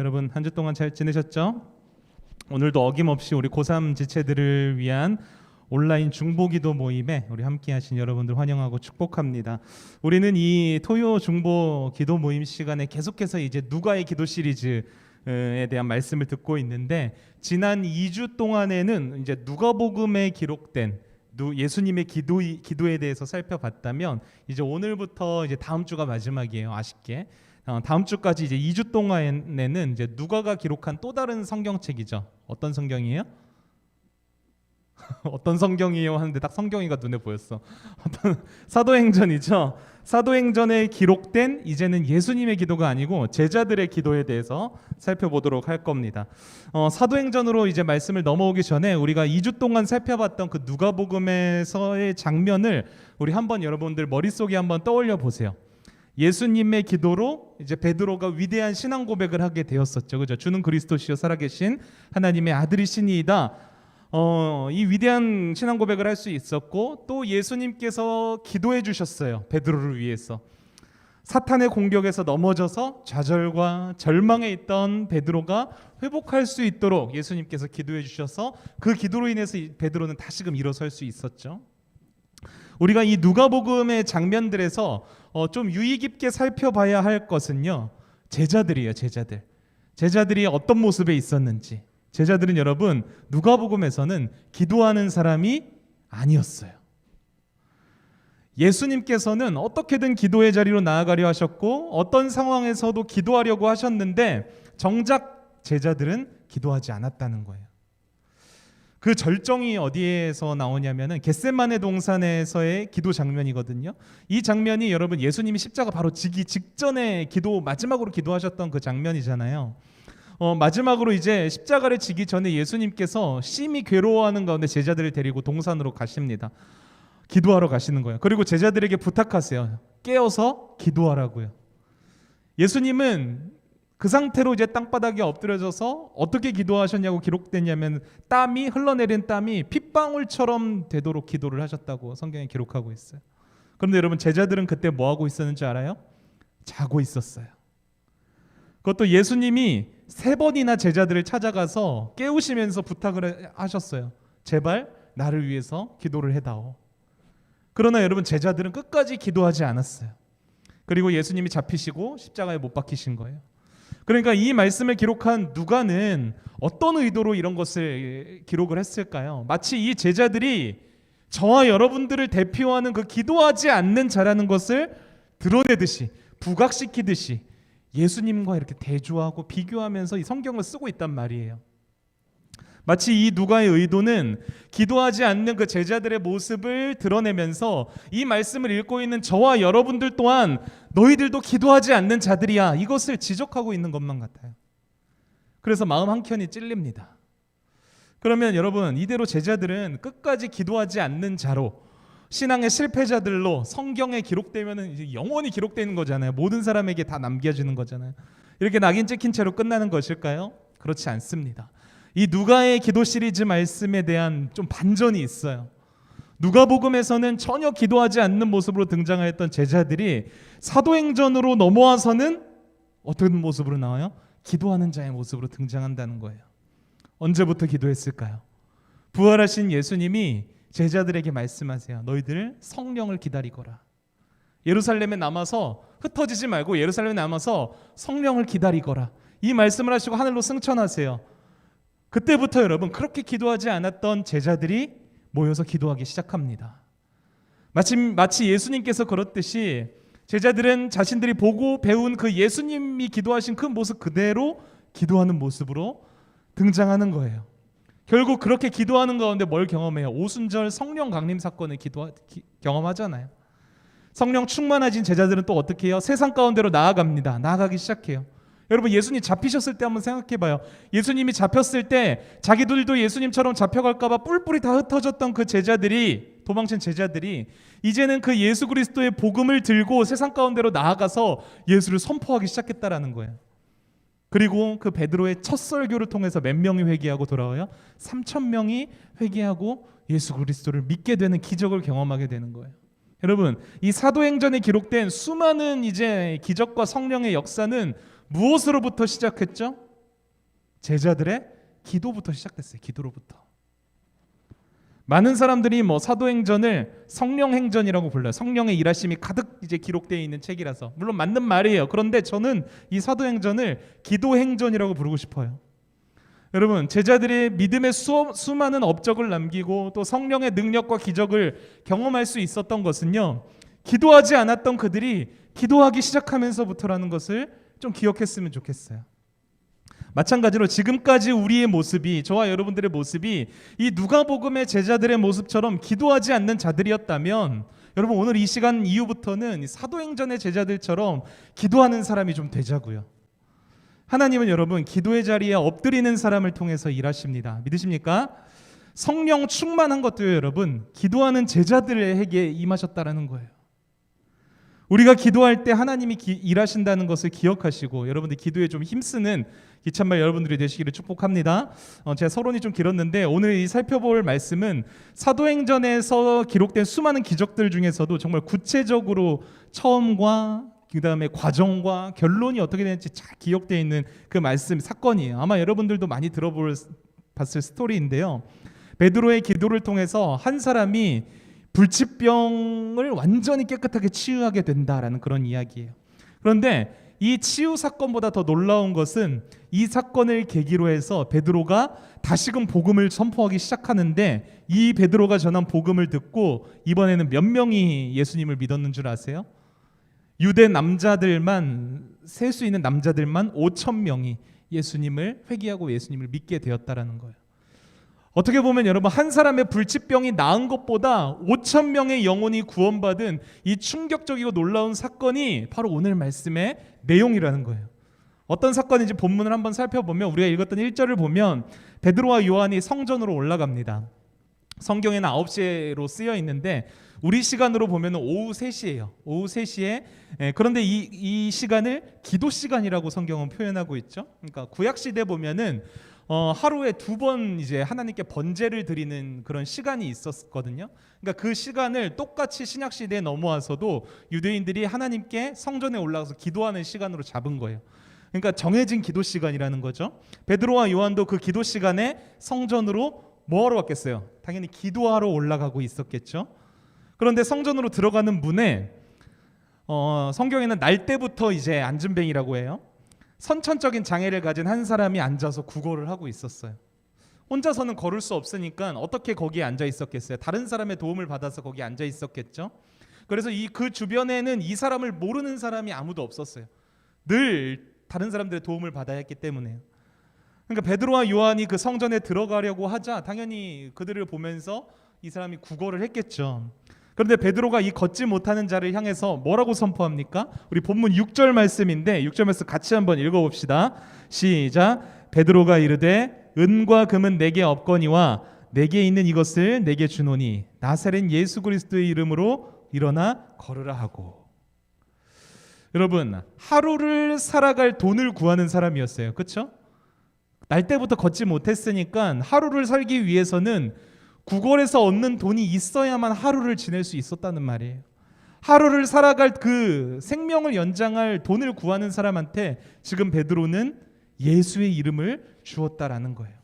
여러분 한 주 동안 잘 지내셨죠? 오늘도 어김없이 우리 고3 지체들을 위한 온라인 중보기도 모임에 우리 함께 하신 여러분들 환영하고 축복합니다. 우리는 이 토요 중보 기도 모임 시간에 계속해서 이제 누가의 기도 시리즈에 대한 말씀을 듣고 있는데, 지난 2주 동안에는 이제 누가복음에 기록된 예수님의 기도에 대해서 살펴봤다면, 이제 오늘부터 이제 다음 주가 마지막이에요. 아쉽게 다음 주까지 이제 2주 동안에는 이제 누가가 기록한 또 다른 성경책이죠. 어떤 성경이에요? 어떤 성경이에요 하는데 딱 성경이가 눈에 보였어. 어떤 사도행전이죠. 사도행전에 기록된 이제는 예수님의 기도가 아니고 제자들의 기도에 대해서 살펴보도록 할 겁니다. 사도행전으로 이제 말씀을 넘어오기 전에 우리가 2주 동안 살펴봤던 그 누가복음에서의 장면을 우리 한번 여러분들 머릿속에 한번 떠올려 보세요. 예수님의 기도로 이제 베드로가 위대한 신앙 고백을 하게 되었었죠. 그죠? 주는 그리스도시요 살아계신 하나님의 아들이시니이다. 이 위대한 신앙 고백을 할 수 있었고, 또 예수님께서 기도해 주셨어요. 베드로를 위해서. 사탄의 공격에서 넘어져서 좌절과 절망에 있던 베드로가 회복할 수 있도록 예수님께서 기도해 주셔서 그 기도로 인해서 베드로는 다시금 일어설 수 있었죠. 우리가 이 누가복음의 장면들에서 좀 유의 깊게 살펴봐야 할 것은요, 제자들이에요. 제자들이 어떤 모습에 있었는지. 제자들은 여러분 누가복음에서는 기도하는 사람이 아니었어요. 예수님께서는 어떻게든 기도의 자리로 나아가려 하셨고 어떤 상황에서도 기도하려고 하셨는데 정작 제자들은 기도하지 않았다는 거예요. 그 절정이 어디에서 나오냐면은 겟세마네 동산에서의 기도 장면이거든요. 이 장면이 여러분 예수님이 십자가 바로 지기 직전에 마지막으로 기도하셨던 그 장면이잖아요. 마지막으로 이제 십자가를 지기 전에 예수님께서 심히 괴로워하는 가운데 제자들을 데리고 동산으로 가십니다. 기도하러 가시는 거예요. 그리고 제자들에게 부탁하세요. 깨어서 기도하라고요. 예수님은 그 상태로 이제 땅바닥에 엎드려져서 어떻게 기도하셨냐고 기록됐냐면 흘러내린 땀이 핏방울처럼 되도록 기도를 하셨다고 성경에 기록하고 있어요. 그런데 여러분 제자들은 그때 뭐 하고 있었는지 알아요? 자고 있었어요. 그것도 예수님이 3번이나 제자들을 찾아가서 깨우시면서 부탁을 하셨어요. 제발 나를 위해서 기도를 해다오. 그러나 여러분 제자들은 끝까지 기도하지 않았어요. 그리고 예수님이 잡히시고 십자가에 못 박히신 거예요. 그러니까 이 말씀을 기록한 누가는 어떤 의도로 이런 것을 기록을 했을까요? 마치 이 제자들이 저와 여러분들을 대표하는 그 기도하지 않는 자라는 것을 드러내듯이, 부각시키듯이 예수님과 이렇게 대조하고 비교하면서 이 성경을 쓰고 있단 말이에요. 마치 이 누가의 의도는 기도하지 않는 그 제자들의 모습을 드러내면서 이 말씀을 읽고 있는 저와 여러분들 또한 너희들도 기도하지 않는 자들이야, 이것을 지적하고 있는 것만 같아요. 그래서 마음 한켠이 찔립니다. 그러면 여러분 이대로 제자들은 끝까지 기도하지 않는 자로, 신앙의 실패자들로 성경에 기록되면 이제 영원히 기록되는 거잖아요. 모든 사람에게 다 남겨지는 거잖아요. 이렇게 낙인 찍힌 채로 끝나는 것일까요? 그렇지 않습니다. 이 누가의 기도 시리즈 말씀에 대한 좀 반전이 있어요. 누가복음에서는 전혀 기도하지 않는 모습으로 등장했던 제자들이 사도행전으로 넘어와서는 어떤 모습으로 나와요? 기도하는 자의 모습으로 등장한다는 거예요. 언제부터 기도했을까요? 부활하신 예수님이 제자들에게 말씀하세요. 너희들 성령을 기다리거라. 예루살렘에 남아서 흩어지지 말고 예루살렘에 남아서 성령을 기다리거라. 이 말씀을 하시고 하늘로 승천하세요. 그때부터 여러분 그렇게 기도하지 않았던 제자들이 모여서 기도하기 시작합니다. 마치 예수님께서 그렇듯이 제자들은 자신들이 보고 배운 그 예수님이 기도하신 그 모습 그대로 기도하는 모습으로 등장하는 거예요. 결국 그렇게 기도하는 가운데 뭘 경험해요? 오순절 성령 강림 사건을 경험하잖아요. 성령 충만해진 제자들은 또 어떻게 해요? 세상 가운데로 나아가기 시작해요. 여러분 예수님 잡히셨을 때 한번 생각해봐요. 예수님이 잡혔을 때 자기들도 예수님처럼 잡혀갈까 봐 뿔뿔이 다 흩어졌던 그 제자들이, 도망친 제자들이 이제는 그 예수 그리스도의 복음을 들고 세상 가운데로 나아가서 예수를 선포하기 시작했다라는 거예요. 그리고 그 베드로의 첫 설교를 통해서 몇 명이 회개하고 돌아와요? 3,000명이 회개하고 예수 그리스도를 믿게 되는 기적을 경험하게 되는 거예요. 여러분 이 사도행전에 기록된 수많은 이제 기적과 성령의 역사는 무엇으로부터 시작했죠? 제자들의 기도부터 시작됐어요. 기도로부터. 많은 사람들이 사도행전을 성령행전이라고 불러요. 성령의 일하심이 가득 이제 기록되어 있는 책이라서 물론 맞는 말이에요. 그런데 저는 이 사도행전을 기도행전이라고 부르고 싶어요. 여러분, 제자들의 믿음의 수많은 업적을 남기고 또 성령의 능력과 기적을 경험할 수 있었던 것은요, 기도하지 않았던 그들이 기도하기 시작하면서부터라는 것을 좀 기억했으면 좋겠어요. 마찬가지로 지금까지 우리의 모습이, 저와 여러분들의 모습이 이 누가복음의 제자들의 모습처럼 기도하지 않는 자들이었다면, 여러분 오늘 이 시간 이후부터는 사도행전의 제자들처럼 기도하는 사람이 좀 되자고요. 하나님은 여러분 기도의 자리에 엎드리는 사람을 통해서 일하십니다. 믿으십니까? 성령 충만한 것도요, 여러분 기도하는 제자들에게 임하셨다라는 거예요. 우리가 기도할 때 하나님이 일하신다는 것을 기억하시고, 여러분들 기도에 좀 힘쓰는 기참말 여러분들이 되시기를 축복합니다. 제가 서론이 좀 길었는데 오늘 이 살펴볼 말씀은 사도행전에서 기록된 수많은 기적들 중에서도 정말 구체적으로 처음과 그 다음에 과정과 결론이 어떻게 되는지 잘 기억되어 있는 그 말씀, 사건이에요. 아마 여러분들도 많이 봤을 스토리인데요. 베드로의 기도를 통해서 한 사람이 불치병을 완전히 깨끗하게 치유하게 된다라는 그런 이야기예요. 그런데 이 치유 사건보다 더 놀라운 것은 이 사건을 계기로 해서 베드로가 다시금 복음을 선포하기 시작하는데, 이 베드로가 전한 복음을 듣고 이번에는 몇 명이 예수님을 믿었는 줄 아세요? 유대 남자들만, 셀 수 있는 남자들만 5,000명이 예수님을 회개하고 예수님을 믿게 되었다라는 거예요. 어떻게 보면 여러분, 한 사람의 불치병이 나은 것보다 5,000명의 영혼이 구원받은 이 충격적이고 놀라운 사건이 바로 오늘 말씀의 내용이라는 거예요. 어떤 사건인지 본문을 한번 살펴보면, 우리가 읽었던 1절을 보면 베드로와 요한이 성전으로 올라갑니다. 성경에는 9시로 쓰여 있는데 우리 시간으로 보면 오후 3시예요. 오후 3시에. 그런데 이 시간을 기도 시간이라고 성경은 표현하고 있죠. 그러니까 구약 시대 보면은 하루에 2번 이제 하나님께 번제를 드리는 그런 시간이 있었거든요. 그러니까 그 시간을 똑같이 신약 시대에 넘어와서도 유대인들이 하나님께 성전에 올라가서 기도하는 시간으로 잡은 거예요. 그러니까 정해진 기도 시간이라는 거죠. 베드로와 요한도 그 기도 시간에 성전으로 뭐하러 왔겠어요? 당연히 기도하러 올라가고 있었겠죠. 그런데 성전으로 들어가는 문에 성경에는 날 때부터 이제 앉은뱅이라고 해요. 선천적인 장애를 가진 한 사람이 앉아서 구걸을 하고 있었어요. 혼자서는 걸을 수 없으니까 어떻게 거기에 앉아 있었겠어요? 다른 사람의 도움을 받아서 거기에 앉아 있었겠죠. 그래서 그 주변에는 이 사람을 모르는 사람이 아무도 없었어요. 늘 다른 사람들의 도움을 받아야 했기 때문에요. 그러니까 베드로와 요한이 그 성전에 들어가려고 하자 당연히 그들을 보면서 이 사람이 구걸을 했겠죠. 그런데 베드로가 이 걷지 못하는 자를 향해서 뭐라고 선포합니까? 우리 본문 6절 말씀인데 6절 말씀 같이 한번 읽어봅시다. 시작. 베드로가 이르되 은과 금은 내게 없거니와 내게 있는 이것을 내게 주노니 나사렛 예수 그리스도의 이름으로 일어나 걸으라 하고. 여러분, 하루를 살아갈 돈을 구하는 사람이었어요. 그렇죠? 날 때부터 걷지 못했으니까 하루를 살기 위해서는 구걸에서 얻는 돈이 있어야만 하루를 지낼 수 있었다는 말이에요. 하루를 살아갈 그 생명을 연장할 돈을 구하는 사람한테 지금 베드로는 예수의 이름을 주었다라는 거예요.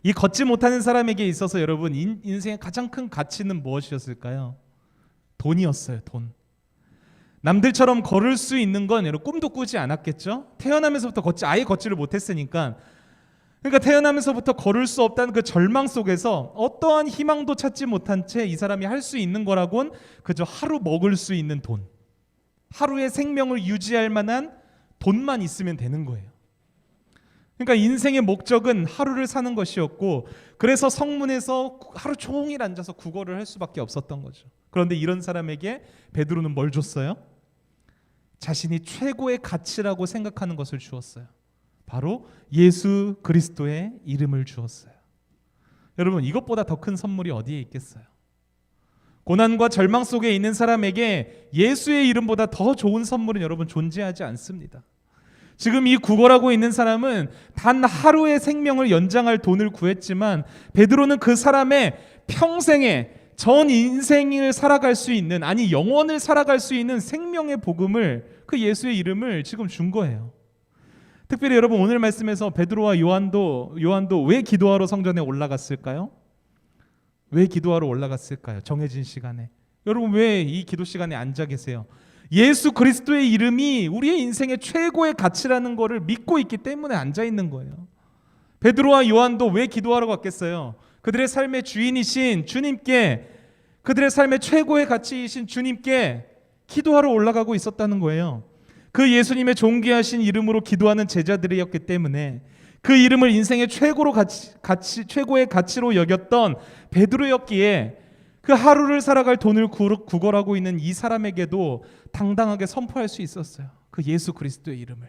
이 걷지 못하는 사람에게 있어서 여러분 인생의 가장 큰 가치는 무엇이었을까요? 돈이었어요. 돈. 남들처럼 걸을 수 있는 건 여러분 꿈도 꾸지 않았겠죠? 태어나면서부터 아예 걷지를 못했으니까. 그러니까 태어나면서부터 걸을 수 없다는 그 절망 속에서 어떠한 희망도 찾지 못한 채 이 사람이 할 수 있는 거라곤 그저 하루 먹을 수 있는 돈, 하루의 생명을 유지할 만한 돈만 있으면 되는 거예요. 그러니까 인생의 목적은 하루를 사는 것이었고, 그래서 성문에서 하루 종일 앉아서 구걸을 할 수밖에 없었던 거죠. 그런데 이런 사람에게 베드로는 뭘 줬어요? 자신이 최고의 가치라고 생각하는 것을 주었어요. 바로 예수 그리스도의 이름을 주었어요. 여러분, 이것보다 더 큰 선물이 어디에 있겠어요? 고난과 절망 속에 있는 사람에게 예수의 이름보다 더 좋은 선물은 여러분 존재하지 않습니다. 지금 이 구걸하고 있는 사람은 단 하루의 생명을 연장할 돈을 구했지만 베드로는 그 사람의 평생에 전 인생을 살아갈 수 있는, 아니 영원을 살아갈 수 있는 생명의 복음을, 그 예수의 이름을 지금 준 거예요. 특별히 여러분 오늘 말씀에서 베드로와 요한도 왜 기도하러 성전에 올라갔을까요? 왜 기도하러 올라갔을까요? 정해진 시간에. 여러분 왜 이 기도 시간에 앉아 계세요? 예수 그리스도의 이름이 우리의 인생의 최고의 가치라는 것을 믿고 있기 때문에 앉아 있는 거예요. 베드로와 요한도 왜 기도하러 갔겠어요? 그들의 삶의 주인이신 주님께, 그들의 삶의 최고의 가치이신 주님께 기도하러 올라가고 있었다는 거예요. 그 예수님의 존귀하신 이름으로 기도하는 제자들이었기 때문에, 그 이름을 인생의 최고의 가치로 여겼던 베드로였기에 그 하루를 살아갈 돈을 구걸하고 있는 이 사람에게도 당당하게 선포할 수 있었어요. 그 예수 그리스도의 이름을.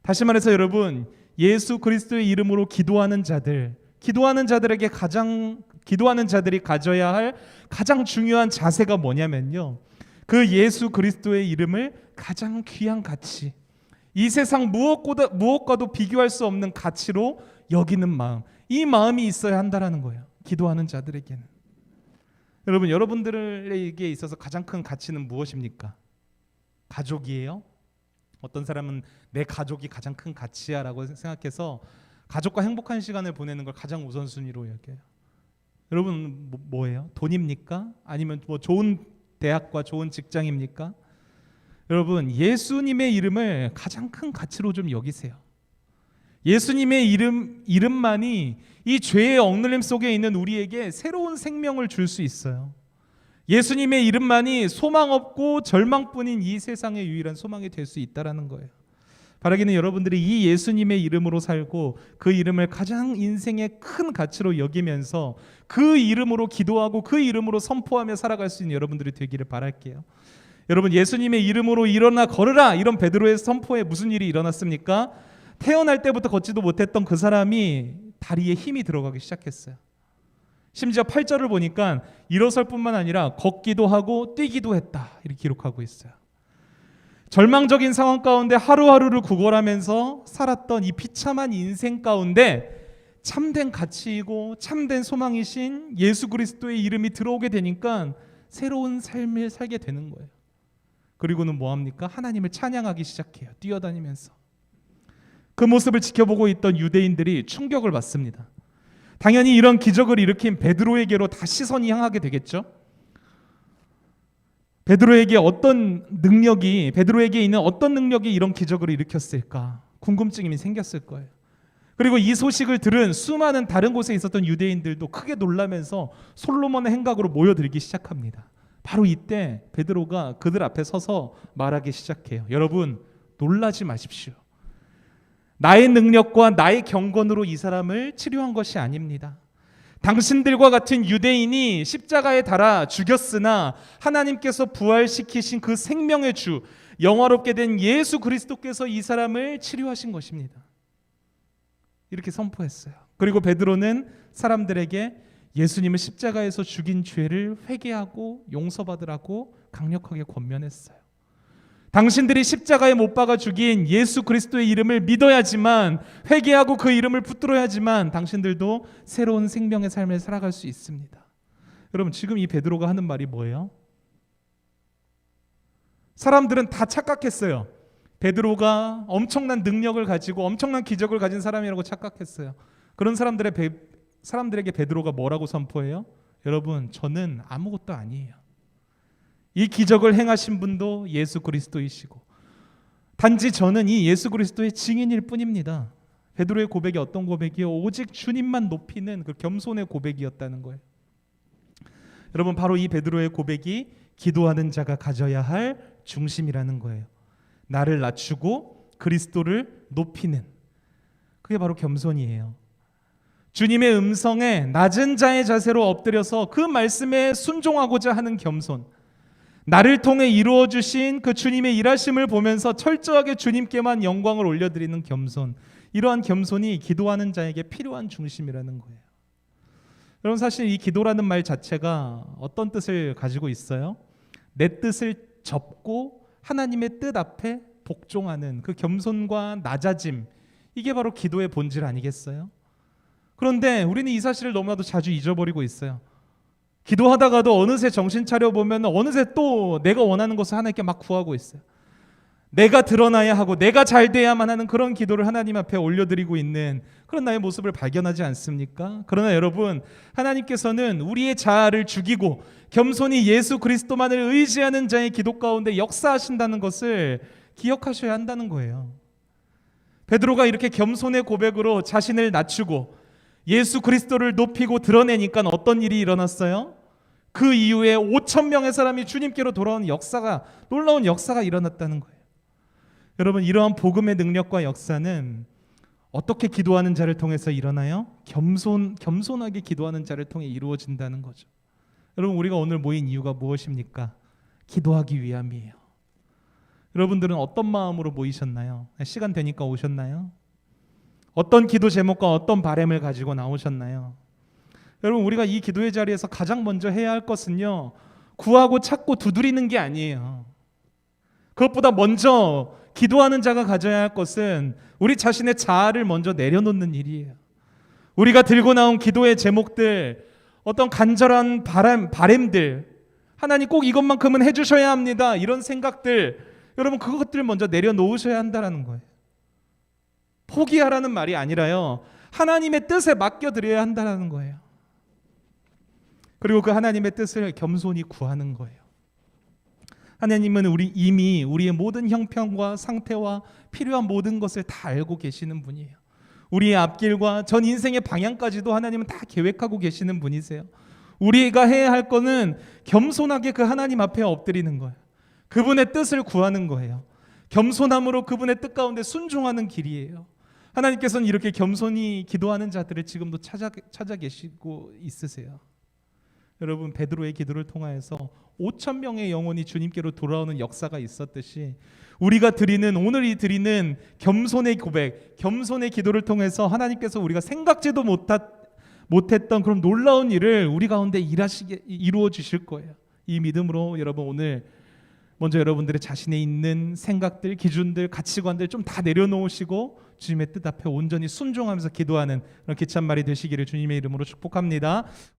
다시 말해서 여러분, 예수 그리스도의 이름으로 기도하는 자들에게 기도하는 자들이 가져야 할 가장 중요한 자세가 뭐냐면요, 그 예수 그리스도의 이름을 가장 귀한 가치, 이 세상 무엇과도 비교할 수 없는 가치로 여기는 마음, 이 마음이 있어야 한다라는 거예요. 기도하는 자들에게는. 여러분, 여러분들에게 있어서 가장 큰 가치는 무엇입니까? 가족이에요? 어떤 사람은 내 가족이 가장 큰 가치야라고 생각해서 가족과 행복한 시간을 보내는 걸 가장 우선순위로 여겨요. 여러분 뭐예요? 돈입니까? 아니면 뭐 좋은 대학과 좋은 직장입니까? 여러분, 예수님의 이름을 가장 큰 가치로 좀 여기세요. 예수님의 이름만이 이 죄의 억눌림 속에 있는 우리에게 새로운 생명을 줄 수 있어요. 예수님의 이름만이 소망 없고 절망뿐인 이 세상의 유일한 소망이 될 수 있다라는 거예요. 바라기는 여러분들이 이 예수님의 이름으로 살고 그 이름을 가장 인생의 큰 가치로 여기면서 그 이름으로 기도하고 그 이름으로 선포하며 살아갈 수 있는 여러분들이 되기를 바랄게요. 여러분, 예수님의 이름으로 일어나 걸으라, 이런 베드로의 선포에 무슨 일이 일어났습니까? 태어날 때부터 걷지도 못했던 그 사람이 다리에 힘이 들어가기 시작했어요. 심지어 8절을 보니까 일어설 뿐만 아니라 걷기도 하고 뛰기도 했다, 이렇게 기록하고 있어요. 절망적인 상황 가운데 하루하루를 구걸하면서 살았던 이 비참한 인생 가운데 참된 가치이고 참된 소망이신 예수 그리스도의 이름이 들어오게 되니까 새로운 삶을 살게 되는 거예요. 그리고는 뭐합니까? 하나님을 찬양하기 시작해요. 뛰어다니면서. 그 모습을 지켜보고 있던 유대인들이 충격을 받습니다. 당연히 이런 기적을 일으킨 베드로에게로 다 시선이 향하게 되겠죠. 베드로에게 있는 어떤 능력이 이런 기적을 일으켰을까? 궁금증이 생겼을 거예요. 그리고 이 소식을 들은 수많은 다른 곳에 있었던 유대인들도 크게 놀라면서 솔로몬의 행각으로 모여들기 시작합니다. 바로 이때 베드로가 그들 앞에 서서 말하기 시작해요. 여러분, 놀라지 마십시오. 나의 능력과 나의 경건으로 이 사람을 치료한 것이 아닙니다. 당신들과 같은 유대인이 십자가에 달아 죽였으나 하나님께서 부활시키신 그 생명의 주, 영화롭게 된 예수 그리스도께서 이 사람을 치료하신 것입니다. 이렇게 선포했어요. 그리고 베드로는 사람들에게 예수님을 십자가에서 죽인 죄를 회개하고 용서받으라고 강력하게 권면했어요. 당신들이 십자가에 못 박아 죽인 예수 그리스도의 이름을 믿어야지만, 회개하고 그 이름을 붙들어야지만 당신들도 새로운 생명의 삶을 살아갈 수 있습니다. 여러분, 지금 이 베드로가 하는 말이 뭐예요? 사람들은 다 착각했어요. 베드로가 엄청난 능력을 가지고 엄청난 기적을 가진 사람이라고 착각했어요. 그런 사람들에게 베드로가 뭐라고 선포해요? 여러분, 저는 아무것도 아니에요. 이 기적을 행하신 분도 예수 그리스도이시고 단지 저는 이 예수 그리스도의 증인일 뿐입니다. 베드로의 고백이 어떤 고백이요? 오직 주님만 높이는 그 겸손의 고백이었다는 거예요. 여러분, 바로 이 베드로의 고백이 기도하는 자가 가져야 할 중심이라는 거예요. 나를 낮추고 그리스도를 높이는, 그게 바로 겸손이에요. 주님의 음성에 낮은 자의 자세로 엎드려서 그 말씀에 순종하고자 하는 겸손, 나를 통해 이루어 주신 그 주님의 일하심을 보면서 철저하게 주님께만 영광을 올려드리는 겸손, 이러한 겸손이 기도하는 자에게 필요한 중심이라는 거예요. 여러분, 사실 이 기도라는 말 자체가 어떤 뜻을 가지고 있어요? 내 뜻을 접고 하나님의 뜻 앞에 복종하는 그 겸손과 낮아짐, 이게 바로 기도의 본질 아니겠어요? 그런데 우리는 이 사실을 너무나도 자주 잊어버리고 있어요. 기도하다가도 어느새 정신 차려보면 어느새 또 내가 원하는 것을 하나님께 막 구하고 있어요. 내가 드러나야 하고 내가 잘 돼야만 하는 그런 기도를 하나님 앞에 올려드리고 있는 그런 나의 모습을 발견하지 않습니까? 그러나 여러분, 하나님께서는 우리의 자아를 죽이고 겸손히 예수 그리스도만을 의지하는 자의 기도 가운데 역사하신다는 것을 기억하셔야 한다는 거예요. 베드로가 이렇게 겸손의 고백으로 자신을 낮추고 예수 그리스도를 높이고 드러내니까 어떤 일이 일어났어요? 그 이후에 5천 명의 사람이 주님께로 돌아오는 역사가, 놀라운 역사가 일어났다는 거예요. 여러분, 이러한 복음의 능력과 역사는 어떻게 기도하는 자를 통해서 일어나요? 겸손하게 기도하는 자를 통해 이루어진다는 거죠. 여러분, 우리가 오늘 모인 이유가 무엇입니까? 기도하기 위함이에요. 여러분들은 어떤 마음으로 모이셨나요? 시간 되니까 오셨나요? 어떤 기도 제목과 어떤 바람을 가지고 나오셨나요? 여러분, 우리가 이 기도의 자리에서 가장 먼저 해야 할 것은요, 구하고 찾고 두드리는 게 아니에요. 그것보다 먼저 기도하는 자가 가져야 할 것은 우리 자신의 자아를 먼저 내려놓는 일이에요. 우리가 들고 나온 기도의 제목들, 어떤 간절한 바램들, 하나님 꼭 이것만큼은 해주셔야 합니다, 이런 생각들, 여러분 그것들을 먼저 내려놓으셔야 한다는 거예요. 포기하라는 말이 아니라요, 하나님의 뜻에 맡겨드려야 한다는 거예요. 그리고 그 하나님의 뜻을 겸손히 구하는 거예요. 하나님은 이미 우리의 모든 형편과 상태와 필요한 모든 것을 다 알고 계시는 분이에요. 우리의 앞길과 전 인생의 방향까지도 하나님은 다 계획하고 계시는 분이세요. 우리가 해야 할 거는 겸손하게 그 하나님 앞에 엎드리는 거예요. 그분의 뜻을 구하는 거예요. 겸손함으로 그분의 뜻 가운데 순종하는 길이에요. 하나님께서는 이렇게 겸손히 기도하는 자들을 지금도 찾아 계시고 있으세요. 여러분, 베드로의 기도를 통하여서 5천 명의 영혼이 주님께로 돌아오는 역사가 있었듯이 우리가 오늘이 드리는 겸손의 고백, 겸손의 기도를 통해서 하나님께서 우리가 생각지도 못했던 그런 놀라운 일을 우리 가운데 이루어 주실 거예요. 이 믿음으로 여러분, 오늘 먼저 여러분들의 자신에 있는 생각들, 기준들, 가치관들 좀 다 내려놓으시고 주님의 뜻 앞에 온전히 순종하면서 기도하는 그런 기찬 말이 되시기를 주님의 이름으로 축복합니다.